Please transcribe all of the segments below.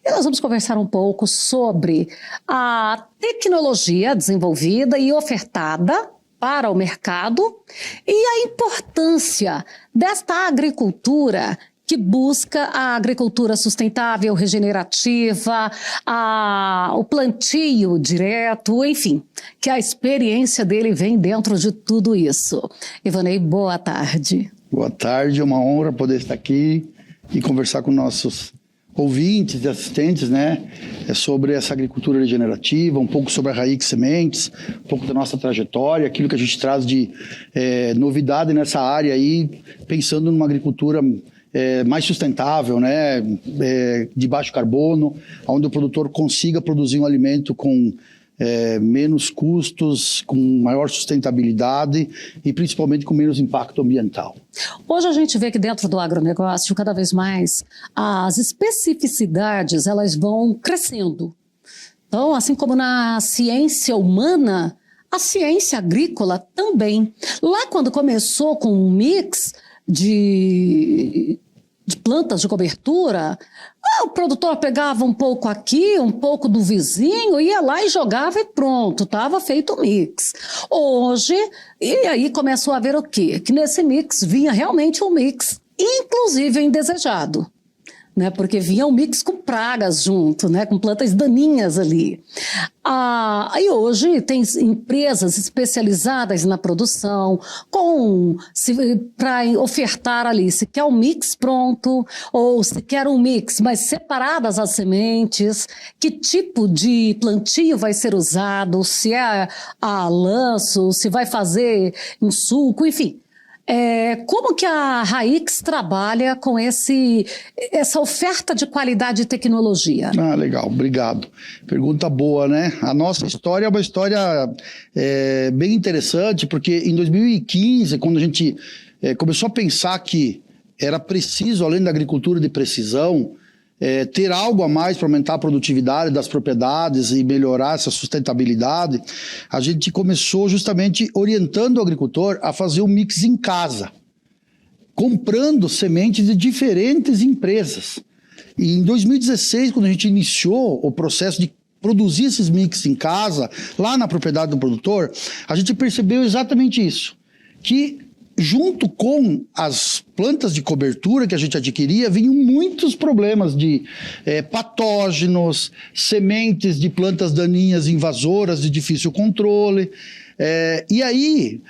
E nós vamos conversar um pouco sobre a tecnologia desenvolvida e ofertada para o mercado e a importância desta agricultura que busca a agricultura sustentável, regenerativa, o plantio direto, enfim, que a experiência dele vem dentro de tudo isso. Ivanei, boa tarde. Boa tarde, é uma honra poder estar aqui e conversar com nossos ouvintes e assistentes, né? Sobre essa agricultura regenerativa, um pouco sobre a Raíx Sementes, um pouco da nossa trajetória, aquilo que a gente traz de novidade nessa área aí, pensando numa agricultura mais sustentável, né? De baixo carbono, onde o produtor consiga produzir um alimento com menos custos, com maior sustentabilidade e principalmente com menos impacto ambiental. Hoje a gente vê que dentro do agronegócio, cada vez mais, as especificidades elas vão crescendo. Então, assim como na ciência humana, a ciência agrícola também. Lá quando começou com um mix de plantas de cobertura, o produtor pegava um pouco aqui, um pouco do vizinho, ia lá e jogava e pronto, estava feito o mix. Hoje, e aí começou a ver o quê? Que nesse mix vinha realmente um mix, inclusive indesejado, né? Porque vinha um mix com pragas junto, né? Com plantas daninhas ali. E hoje tem empresas especializadas na produção para ofertar ali se quer um mix pronto ou se quer um mix, mas separadas as sementes, que tipo de plantio vai ser usado, se é a lanço, se vai fazer em suco, enfim. Como que a Raíx trabalha com essa oferta de qualidade e tecnologia? Legal, obrigado. Pergunta boa, né? A nossa história é uma história bem interessante, porque em 2015, quando a gente começou a pensar que era preciso, além da agricultura de precisão, ter algo a mais para aumentar a produtividade das propriedades e melhorar essa sustentabilidade, a gente começou justamente orientando o agricultor a fazer um mix em casa, comprando sementes de diferentes empresas. E em 2016, quando a gente iniciou o processo de produzir esses mix em casa, lá na propriedade do produtor, a gente percebeu exatamente isso, que junto com as plantas de cobertura que a gente adquiria, vinham muitos problemas de patógenos, sementes de plantas daninhas invasoras de difícil controle. E aí,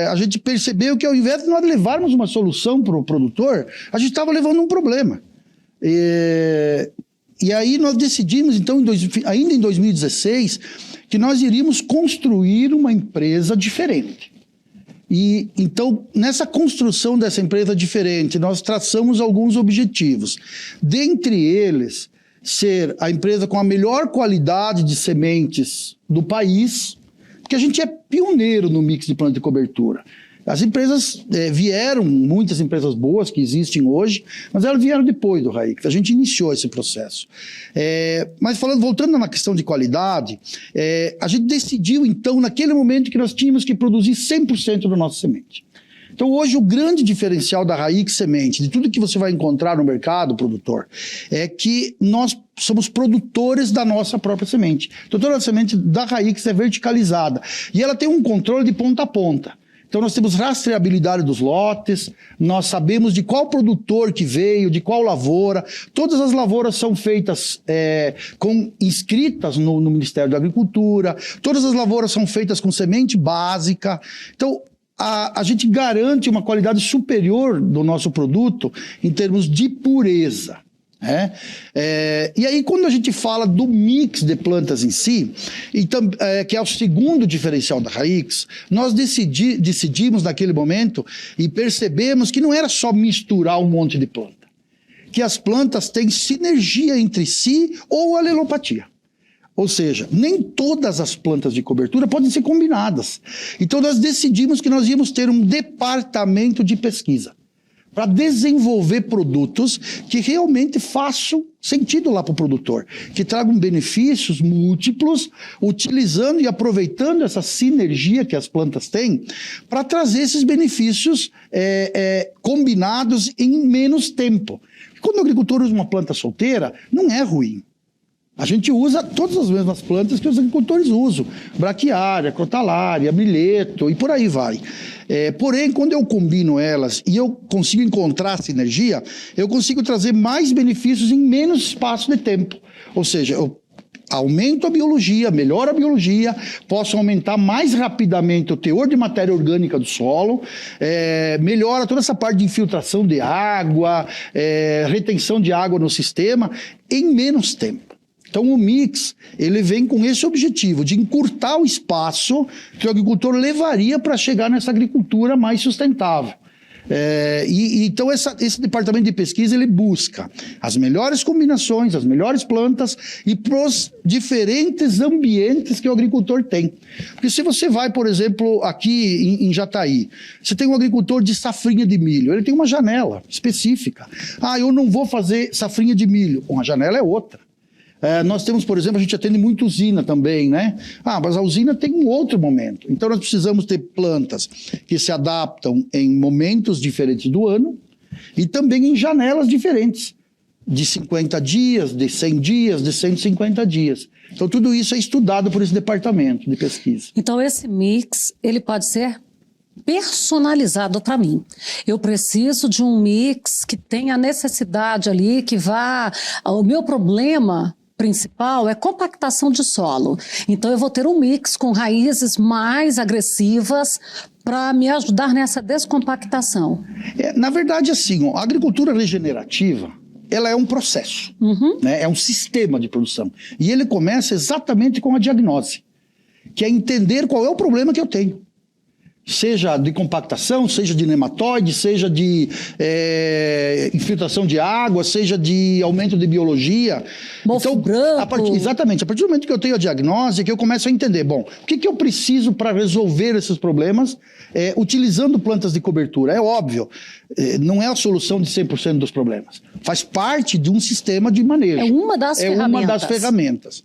a gente percebeu que ao invés de nós levarmos uma solução para o produtor, a gente estava levando um problema. E aí nós decidimos, então, ainda em 2016, que nós iríamos construir uma empresa diferente. E então, nessa construção dessa empresa diferente, nós traçamos alguns objetivos. Dentre eles, ser a empresa com a melhor qualidade de sementes do país, porque a gente é pioneiro no mix de planta de cobertura. As empresas vieram, muitas empresas boas que existem hoje, mas elas vieram depois do Raíx. A gente iniciou esse processo. Mas voltando na questão de qualidade, a gente decidiu, então, naquele momento que nós tínhamos que produzir 100% da nossa semente. Então, hoje, o grande diferencial da Raíx Semente, de tudo que você vai encontrar no mercado, produtor, é que nós somos produtores da nossa própria semente. Então, toda a semente da Raíx é verticalizada. E ela tem um controle de ponta a ponta. Então, nós temos rastreabilidade dos lotes, nós sabemos de qual produtor que veio, de qual lavoura. Todas as lavouras são feitas inscritas no Ministério da Agricultura, todas as lavouras são feitas com semente básica. Então, a gente garante uma qualidade superior do nosso produto em termos de pureza. E aí, quando a gente fala do mix de plantas em si, então, que é o segundo diferencial da Raíx, nós decidimos naquele momento e percebemos que não era só misturar um monte de planta, que as plantas têm sinergia entre si ou alelopatia. Ou seja, nem todas as plantas de cobertura podem ser combinadas. Então, nós decidimos que nós íamos ter um departamento de pesquisa para desenvolver produtos que realmente façam sentido lá para o produtor, que tragam benefícios múltiplos, utilizando e aproveitando essa sinergia que as plantas têm, para trazer esses benefícios combinados em menos tempo. Quando o agricultor usa uma planta solteira, não é ruim. A gente usa todas as mesmas plantas que os agricultores usam. Braquiária, crotalária, milheto e por aí vai. Porém, quando eu combino elas e eu consigo encontrar sinergia, eu consigo trazer mais benefícios em menos espaço de tempo. Ou seja, eu aumento a biologia, melhoro a biologia, posso aumentar mais rapidamente o teor de matéria orgânica do solo, melhora toda essa parte de infiltração de água, retenção de água no sistema em menos tempo. Então o mix, ele vem com esse objetivo de encurtar o espaço que o agricultor levaria para chegar nessa agricultura mais sustentável. Então esse departamento de pesquisa, ele busca as melhores combinações, as melhores plantas e pros diferentes ambientes que o agricultor tem. Porque se você vai, por exemplo, aqui em Jataí, você tem um agricultor de safrinha de milho, ele tem uma janela específica. Eu não vou fazer safrinha de milho, uma janela é outra. Nós temos, por exemplo, a gente atende muito usina também, né? Mas a usina tem um outro momento. Então nós precisamos ter plantas que se adaptam em momentos diferentes do ano e também em janelas diferentes, de 50 dias, de 100 dias, de 150 dias. Então tudo isso é estudado por esse departamento de pesquisa. Então esse mix, ele pode ser personalizado para mim. Eu preciso de um mix que tenha a necessidade ali, que vá... O meu problema principal é compactação de solo. Então eu vou ter um mix com raízes mais agressivas para me ajudar nessa descompactação. Na verdade, assim, a agricultura regenerativa, ela é um processo, né? É um sistema de produção. E ele começa exatamente com a diagnose, que é entender qual é o problema que eu tenho. Seja de compactação, seja de nematóide, seja de infiltração de água, seja de aumento de biologia. Mofo branco. Exatamente. A partir do momento que eu tenho a diagnose, é que eu começo a entender, bom, o que eu preciso para resolver esses problemas utilizando plantas de cobertura? É óbvio, não é a solução de 100% dos problemas. Faz parte de um sistema de manejo. É uma das ferramentas. Uma das ferramentas.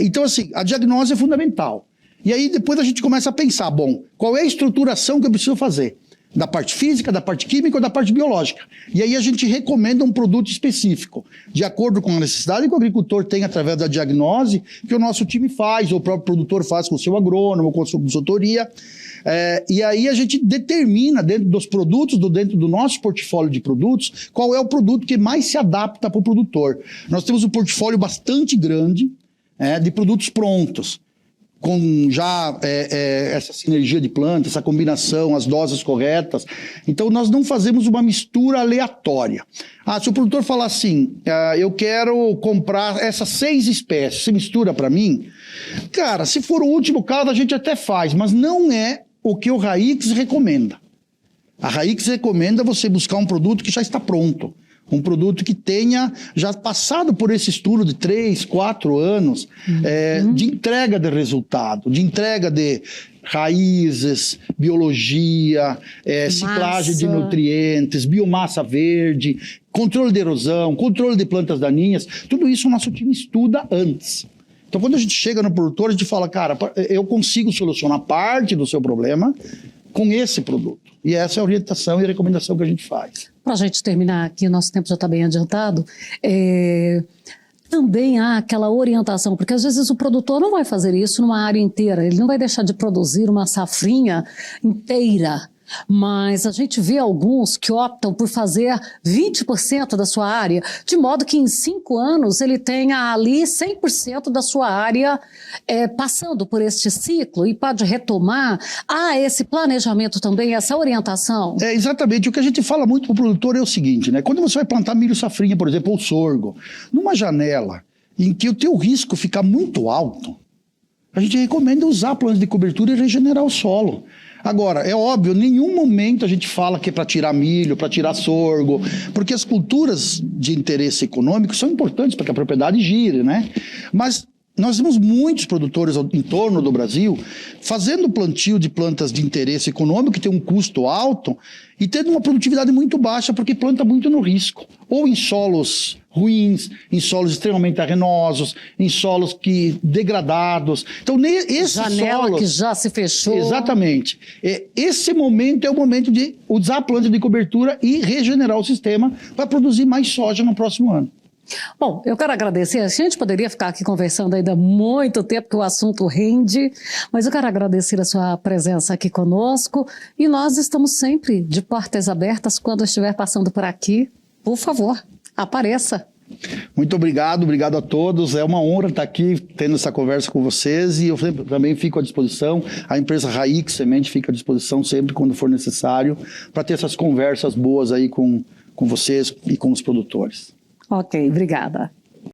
Então, assim, a diagnose é fundamental. E aí depois a gente começa a pensar, bom, qual é a estruturação que eu preciso fazer? Da parte física, da parte química ou da parte biológica? E aí a gente recomenda um produto específico, de acordo com a necessidade que o agricultor tem através da diagnose, que o nosso time faz, ou o próprio produtor faz com o seu agrônomo, com a sua consultoria. E aí a gente determina dentro dos produtos, dentro do nosso portfólio de produtos, qual é o produto que mais se adapta para o produtor. Nós temos um portfólio bastante grande de produtos prontos, com já essa sinergia de plantas, essa combinação, as doses corretas. Então, nós não fazemos uma mistura aleatória. Se o produtor falar assim, eu quero comprar essas 6 espécies, você mistura para mim? Cara, se for o último caso, a gente até faz, mas não é o que o Raíques recomenda. A Raíques recomenda você buscar um produto que já está pronto. Um produto que tenha já passado por esse estudo de 3, 4 anos de entrega de resultado, de entrega de raízes, biologia, ciclagem de nutrientes, biomassa verde, controle de erosão, controle de plantas daninhas. Tudo isso o nosso time estuda antes. Então, quando a gente chega no produtor, a gente fala, cara, eu consigo solucionar parte do seu problema com esse produto. E essa é a orientação e a recomendação que a gente faz. Para a gente terminar aqui, nosso tempo já está bem adiantado, também há aquela orientação, porque às vezes o produtor não vai fazer isso numa área inteira, ele não vai deixar de produzir uma safrinha inteira, mas a gente vê alguns que optam por fazer 20% da sua área, de modo que em 5 anos ele tenha ali 100% da sua área passando por este ciclo e pode retomar. Esse planejamento também, essa orientação. Exatamente. O que a gente fala muito para o produtor é o seguinte, né? Quando você vai plantar milho safrinha, por exemplo, ou sorgo, numa janela em que o teu risco fica muito alto, a gente recomenda usar plantas de cobertura e regenerar o solo. Agora, é óbvio, em nenhum momento a gente fala que é para tirar milho, para tirar sorgo, porque as culturas de interesse econômico são importantes para que a propriedade gire, né? Mas nós temos muitos produtores em torno do Brasil fazendo plantio de plantas de interesse econômico, que tem um custo alto, e tendo uma produtividade muito baixa, porque planta muito no risco. Ou em solos ruins, em solos extremamente arenosos, em solos degradados. Então, esses janela solos, que já se fechou. Exatamente. Esse momento é o momento de usar a planta de cobertura e regenerar o sistema para produzir mais soja no próximo ano. Bom, eu quero agradecer. A gente poderia ficar aqui conversando ainda muito tempo, porque o assunto rende, mas eu quero agradecer a sua presença aqui conosco e nós estamos sempre de portas abertas. Quando eu estiver passando por aqui, por favor, apareça. Muito obrigado a todos. É uma honra estar aqui tendo essa conversa com vocês e eu também fico à disposição. A empresa Raíq Semente fica à disposição sempre quando for necessário para ter essas conversas boas aí com vocês e com os produtores. Ok, obrigada.